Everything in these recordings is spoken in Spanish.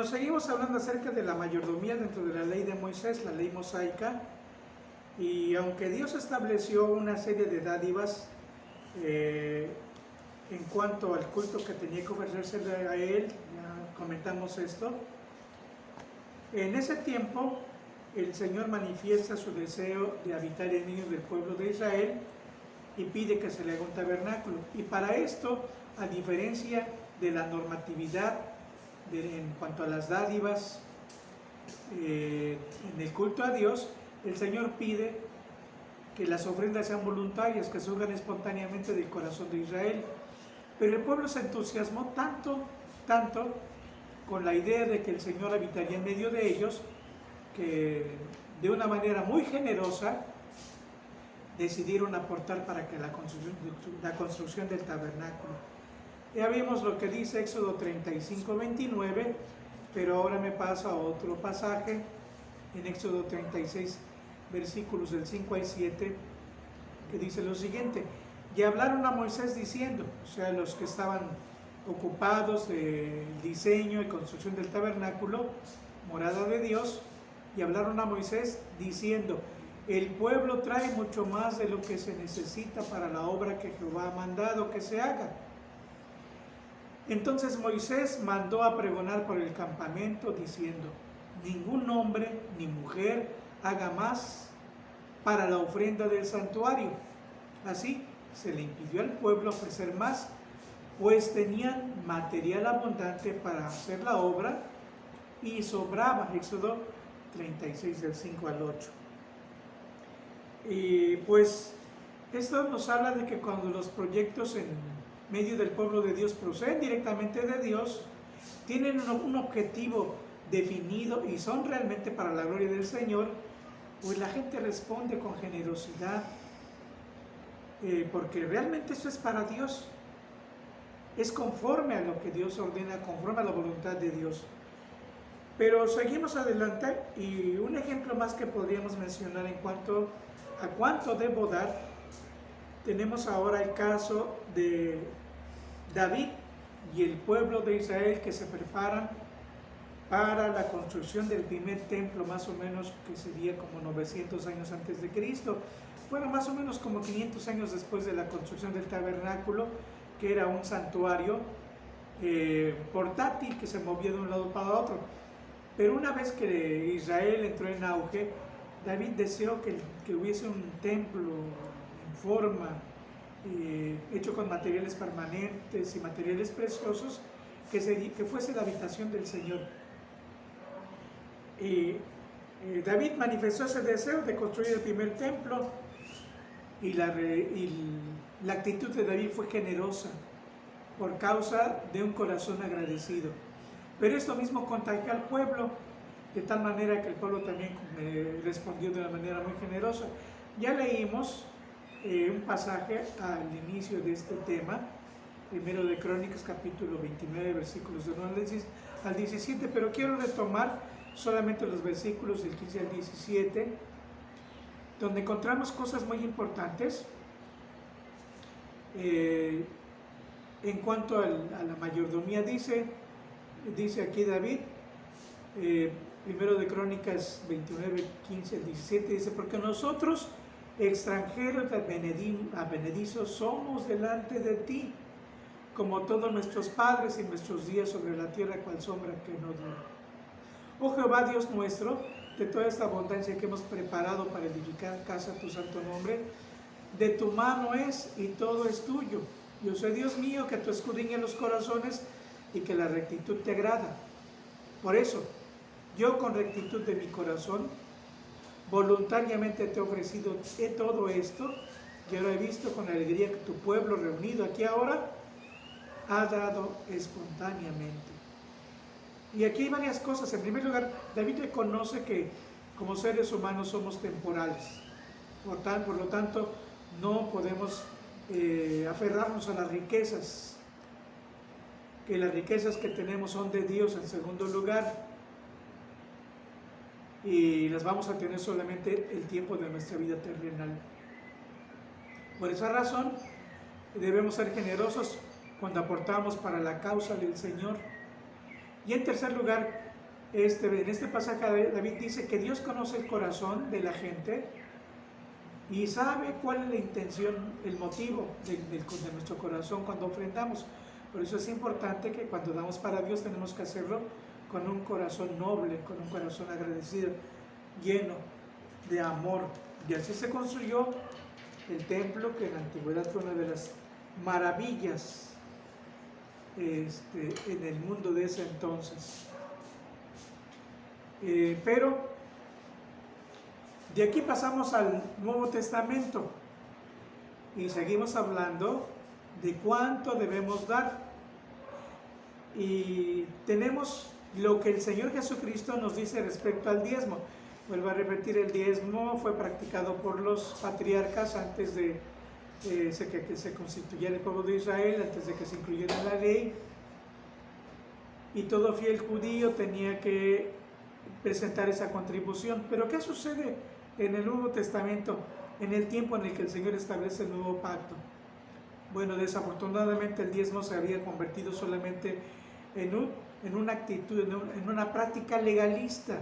Bueno, seguimos hablando acerca de la mayordomía dentro de la ley de Moisés, la ley mosaica, y aunque Dios estableció una serie de dádivas en cuanto al culto que tenía que ofrecerse a él, ya comentamos esto, en ese tiempo el Señor manifiesta su deseo de habitar en medio del pueblo de Israel y pide que se le haga un tabernáculo. Y para esto, a diferencia de la normatividad en cuanto a las dádivas en el culto a Dios, el Señor pide que las ofrendas sean voluntarias, que surjan espontáneamente del corazón de Israel. Pero el pueblo se entusiasmó tanto con la idea de que el Señor habitaría en medio de ellos, que de una manera muy generosa decidieron aportar para que la construcción del tabernáculo. Ya vimos lo que dice Éxodo 35:29, pero ahora me paso a otro pasaje en Éxodo 36, versículos del 5 al 7, que dice lo siguiente: y hablaron a Moisés diciendo, o sea, los que estaban ocupados del diseño y construcción del tabernáculo, morada de Dios, y hablaron a Moisés diciendo, el pueblo trae mucho más de lo que se necesita para la obra que Jehová ha mandado que se haga. Entonces Moisés mandó a pregonar por el campamento diciendo, ningún hombre ni mujer haga más para la ofrenda del santuario. Así se le impidió al pueblo ofrecer más, pues tenían material abundante para hacer la obra y sobraba. Éxodo 36 del 5 al 8. Y pues esto nos habla de que cuando los proyectos en medio del pueblo de Dios proceden directamente de Dios, tienen un objetivo definido y son realmente para la gloria del Señor, pues la gente responde con generosidad, porque realmente eso es para Dios, es conforme a lo que Dios ordena, conforme a la voluntad de Dios. Pero seguimos adelante, y un ejemplo más que podríamos mencionar en cuanto a cuánto debo dar, tenemos ahora el caso de David y el pueblo de Israel que se preparan para la construcción del primer templo, más o menos que sería como 900 años antes de Cristo. Bueno, más o menos como 500 años después de la construcción del tabernáculo, que era un santuario portátil que se movía de un lado para otro. Pero una vez que Israel entró en auge, David deseó que hubiese un templo en forma, hecho con materiales permanentes y materiales preciosos, que fuese la habitación del Señor. David manifestó ese deseo de construir el primer templo, y la actitud de David fue generosa por causa de un corazón agradecido. Pero esto mismo contagió al pueblo, de tal manera que el pueblo también respondió de una manera muy generosa. Ya leímos un pasaje al inicio de este tema, primero de Crónicas capítulo 29, versículos del 1 al 17, pero quiero retomar solamente los versículos del 15 al 17, donde encontramos cosas muy importantes en cuanto a la mayordomía. Dice aquí David, primero de Crónicas 29, 15 al 17, dice, porque nosotros extranjeros advenedizos somos delante de ti, como todos nuestros padres y nuestros días sobre la tierra cual sombra que no dura. Oh Jehová Dios nuestro, de toda esta abundancia que hemos preparado para edificar casa a tu santo nombre, de tu mano es y todo es tuyo. Yo soy Dios mío, que tú escudriñas los corazones y que la rectitud te agrada. Por eso, yo con rectitud de mi corazón, voluntariamente te he ofrecido todo esto, y ahora he visto con alegría que tu pueblo reunido aquí ahora ha dado espontáneamente. Y aquí hay varias cosas. En primer lugar, David reconoce que como seres humanos somos temporales. Por lo tanto, no podemos aferrarnos a las riquezas, que las riquezas que tenemos son de Dios en segundo lugar, y las vamos a tener solamente el tiempo de nuestra vida terrenal. Por esa razón, debemos ser generosos cuando aportamos para la causa del Señor. Y en tercer lugar, En este pasaje David dice que Dios conoce el corazón de la gente y sabe cuál es la intención, el motivo de nuestro corazón cuando ofrendamos. Por eso es importante que cuando damos para Dios tenemos que hacerlo con un corazón noble, con un corazón agradecido, lleno de amor. Y así se construyó el templo, que en la antigüedad fue una de las maravillas en el mundo de ese entonces. Pero de aquí pasamos al Nuevo Testamento y seguimos hablando de cuánto debemos dar. Y tenemos lo que el Señor Jesucristo nos dice respecto al diezmo. Vuelvo a repetir, el diezmo fue practicado por los patriarcas antes de que se constituyera el pueblo de Israel, antes de que se incluyera en la ley. Y todo fiel judío tenía que presentar esa contribución. Pero ¿qué sucede en el Nuevo Testamento, en el tiempo en el que el Señor establece el nuevo pacto? Bueno, desafortunadamente el diezmo se había convertido solamente en una actitud, en una práctica legalista,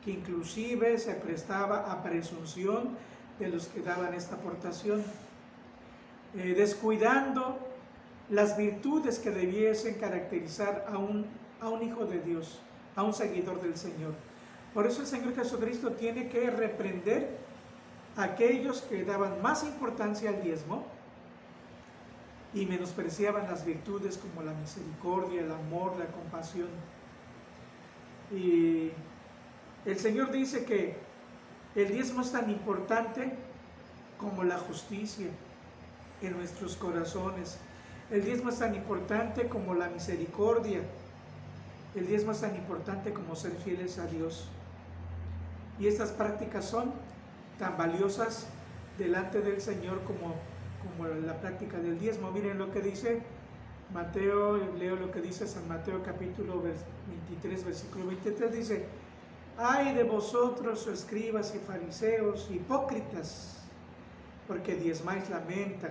que inclusive se prestaba a presunción de los que daban esta aportación, descuidando las virtudes que debiesen caracterizar a un hijo de Dios, a un seguidor del Señor. Por eso el Señor Jesucristo tiene que reprender a aquellos que daban más importancia al diezmo y menospreciaban las virtudes como la misericordia, el amor, la compasión. Y el Señor dice que el diezmo es tan importante como la justicia en nuestros corazones. El diezmo es tan importante como la misericordia. El diezmo es tan importante como ser fieles a Dios. Y estas prácticas son tan valiosas delante del Señor como la práctica del diezmo. Miren lo que dice Mateo, leo lo que dice San Mateo capítulo 23, versículo 23, dice: ay de vosotros, escribas y fariseos, hipócritas, porque diezmáis la menta,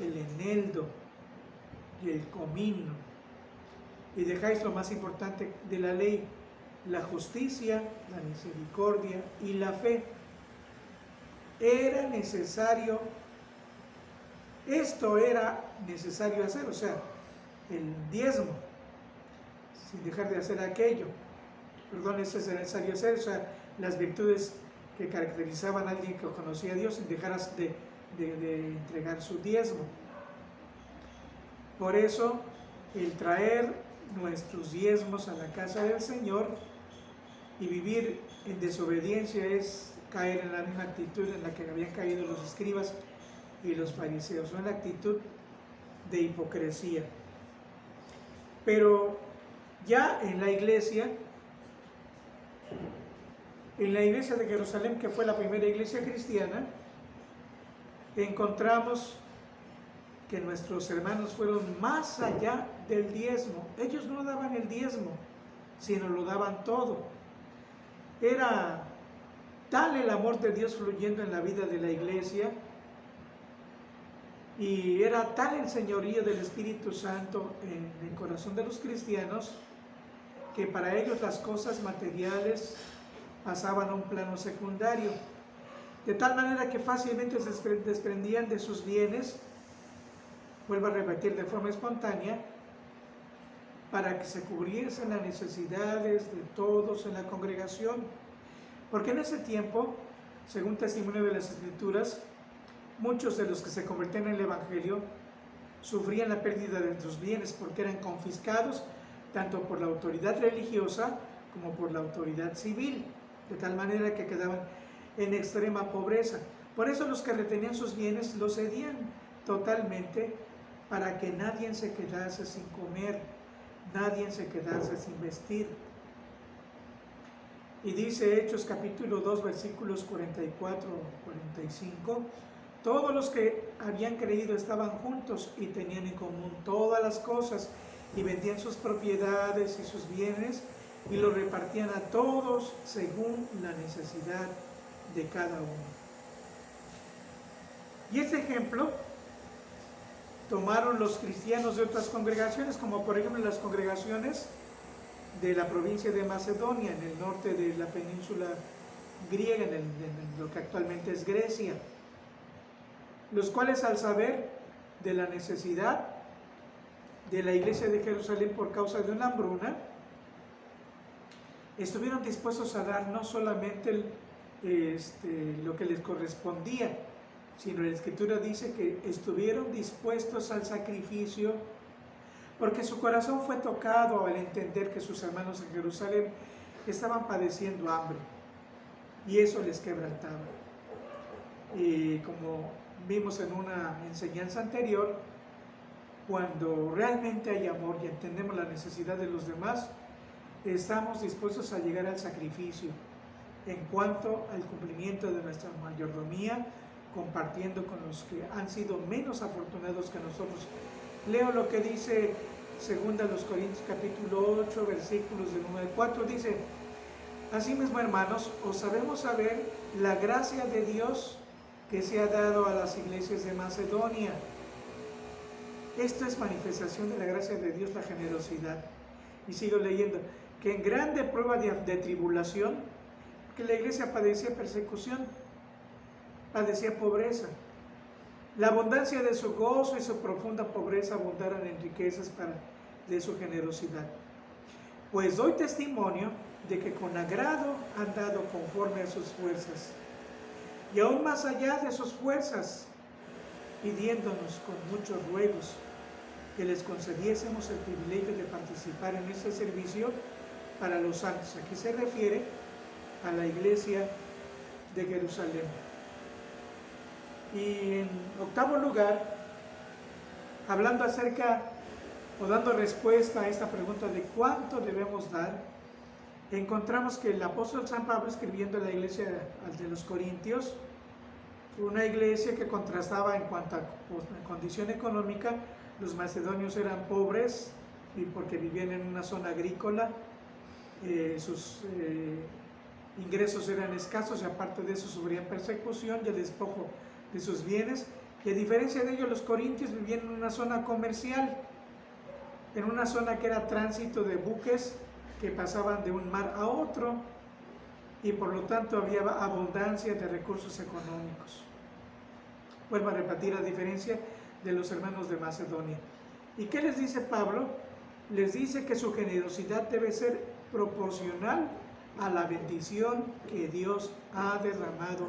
el eneldo y el comino, y dejáis lo más importante de la ley, la justicia, la misericordia y la fe. Esto era necesario hacer, o sea, el diezmo, sin dejar de hacer aquello. Eso es necesario hacer, o sea, las virtudes que caracterizaban a alguien que conocía a Dios, sin dejar de entregar su diezmo. Por eso, el traer nuestros diezmos a la casa del Señor y vivir en desobediencia es caer en la misma actitud en la que habían caído los escribas y los fariseos, una actitud de hipocresía. Pero ya en la iglesia de Jerusalén, que fue la primera iglesia cristiana, encontramos que nuestros hermanos fueron más allá del diezmo. Ellos no daban el diezmo, sino lo daban todo. Era tal el amor de Dios fluyendo en la vida de la iglesia, y era tal el señorío del Espíritu Santo en el corazón de los cristianos, que para ellos las cosas materiales pasaban a un plano secundario, de tal manera que fácilmente se desprendían de sus bienes, vuelvo a repetir, de forma espontánea, para que se cubriesen las necesidades de todos en la congregación. Porque en ese tiempo, según testimonio de las Escrituras, muchos de los que se convertían en el Evangelio sufrían la pérdida de sus bienes porque eran confiscados tanto por la autoridad religiosa como por la autoridad civil, de tal manera que quedaban en extrema pobreza. Por eso los que retenían sus bienes los cedían totalmente para que nadie se quedase sin comer, nadie se quedase sin vestir. Y dice Hechos capítulo 2 versículos 44-45, todos los que habían creído estaban juntos y tenían en común todas las cosas, y vendían sus propiedades y sus bienes y los repartían a todos según la necesidad de cada uno. Y este ejemplo tomaron los cristianos de otras congregaciones, como por ejemplo las congregaciones de la provincia de Macedonia, en el norte de la península griega, en lo que actualmente es Grecia, los cuales, al saber de la necesidad de la iglesia de Jerusalén por causa de una hambruna, estuvieron dispuestos a dar no solamente lo que les correspondía, sino la Escritura dice que estuvieron dispuestos al sacrificio, porque su corazón fue tocado al entender que sus hermanos en Jerusalén estaban padeciendo hambre, y eso les quebrantaba. Y como vimos en una enseñanza anterior, cuando realmente hay amor y entendemos la necesidad de los demás, estamos dispuestos a llegar al sacrificio en cuanto al cumplimiento de nuestra mayordomía, compartiendo con los que han sido menos afortunados que nosotros. Leo lo que dice 2 Corintios capítulo 8, versículos del 1 al 4, dice: asimismo, hermanos, os sabemos saber la gracia de Dios que se ha dado a las iglesias de Macedonia. Esto es manifestación de la gracia de Dios, la generosidad. Y sigo leyendo, que en grande prueba de tribulación, que la iglesia padecía persecución, padecía pobreza. La abundancia de su gozo y su profunda pobreza abundaron en riquezas de su generosidad. Pues doy testimonio de que con agrado han dado conforme a sus fuerzas, y aún más allá de sus fuerzas, pidiéndonos con muchos ruegos que les concediésemos el privilegio de participar en este servicio para los santos. Aquí se refiere a la iglesia de Jerusalén. Y en octavo lugar, hablando acerca o dando respuesta a esta pregunta de cuánto debemos dar, encontramos que el apóstol San Pablo, escribiendo a la iglesia de los Corintios, una iglesia que contrastaba en cuanto a condición económica. Los macedonios eran pobres y porque vivían en una zona agrícola, sus ingresos eran escasos, y aparte de eso sufrían persecución y el despojo de sus bienes. Y a diferencia de ellos, los corintios vivían en una zona comercial, en una zona que era tránsito de buques que pasaban de un mar a otro, y por lo tanto había abundancia de recursos económicos. Vuelvo a repetir, a diferencia de los hermanos de Macedonia. ¿Y qué les dice Pablo? Les dice que su generosidad debe ser proporcional a la bendición que Dios ha derramado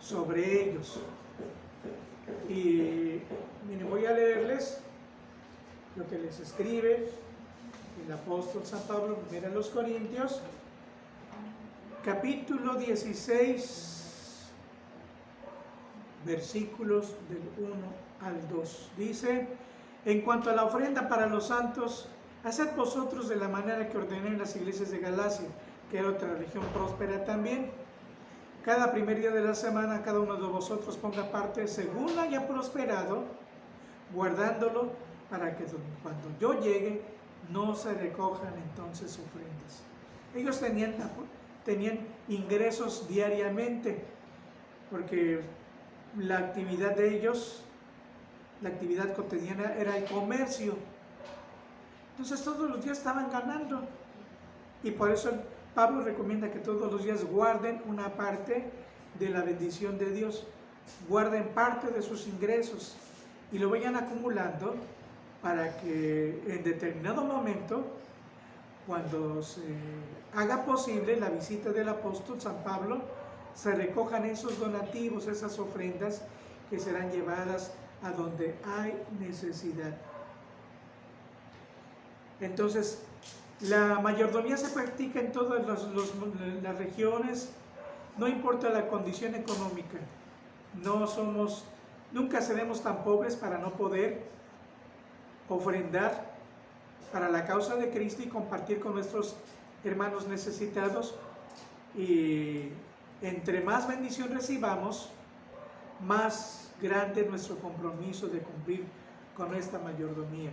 sobre ellos. Y miren, voy a leerles lo que les escribe el apóstol San Pablo primero a los Corintios, capítulo 16, versículos del 1 al 2. Dice: en cuanto a la ofrenda para los santos, haced vosotros de la manera que ordené en las iglesias de Galacia, que era otra región próspera también. Cada primer día de la semana, cada uno de vosotros ponga parte según haya prosperado, guardándolo para que cuando yo llegue no se recojan entonces ofrendas. Ellos tenían ingresos diariamente, porque la actividad de ellos, la actividad cotidiana era el comercio. Entonces todos los días estaban ganando, y por eso Pablo recomienda que todos los días guarden una parte de la bendición de Dios, guarden parte de sus ingresos y lo vayan acumulando para que en determinado momento, cuando se haga posible la visita del apóstol San Pablo, se recojan esos donativos, esas ofrendas que serán llevadas a donde hay necesidad. Entonces, la mayordomía se practica en todas las regiones, no importa la condición económica. Nunca seremos tan pobres para no poder ofrendar para la causa de Cristo y compartir con nuestros hermanos necesitados. Y entre más bendición recibamos, más grande es nuestro compromiso de cumplir con esta mayordomía.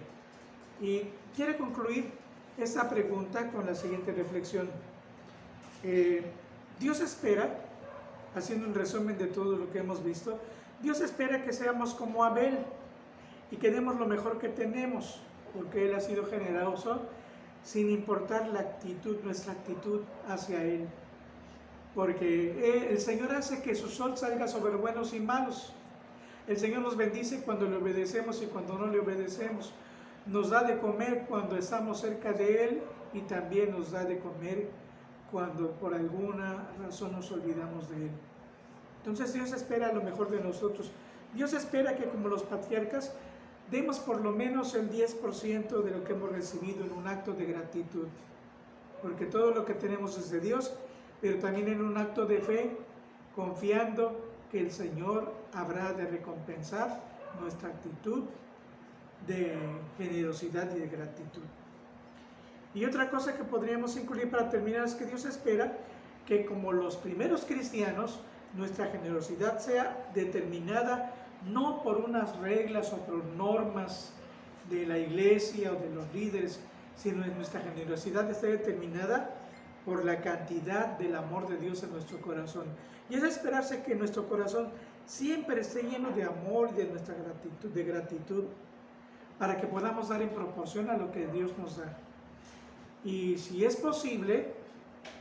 Y quiero concluir esta pregunta con la siguiente reflexión. Dios espera, haciendo un resumen de todo lo que hemos visto, Dios espera que seamos como Abel y que demos lo mejor que tenemos, porque Él ha sido generoso sin importar la actitud, nuestra actitud hacia Él. Porque el Señor hace que su sol salga sobre buenos y malos. El Señor nos bendice cuando le obedecemos y cuando no le obedecemos. Nos da de comer cuando estamos cerca de Él y también nos da de comer cuando por alguna razón nos olvidamos de Él. Entonces Dios espera lo mejor de nosotros. Dios espera que como los patriarcas demos por lo menos el 10% de lo que hemos recibido en un acto de gratitud. Porque todo lo que tenemos es de Dios, pero también en un acto de fe, confiando que el Señor habrá de recompensar nuestra actitud de generosidad y de gratitud. Y otra cosa que podríamos incluir para terminar es que Dios espera que como los primeros cristianos, nuestra generosidad sea determinada no por unas reglas o por normas de la iglesia o de los líderes, sino que nuestra generosidad esté determinada por la cantidad del amor de Dios en nuestro corazón. Y es esperarse que nuestro corazón siempre esté lleno de amor y de nuestra gratitud, para que podamos dar en proporción a lo que Dios nos da. Y si es posible,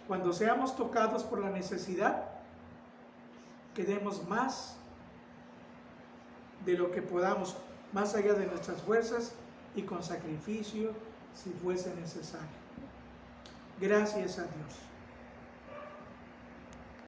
cuando seamos tocados por la necesidad, que demos más de lo que podamos, más allá de nuestras fuerzas y con sacrificio si fuese necesario. Gracias a Dios.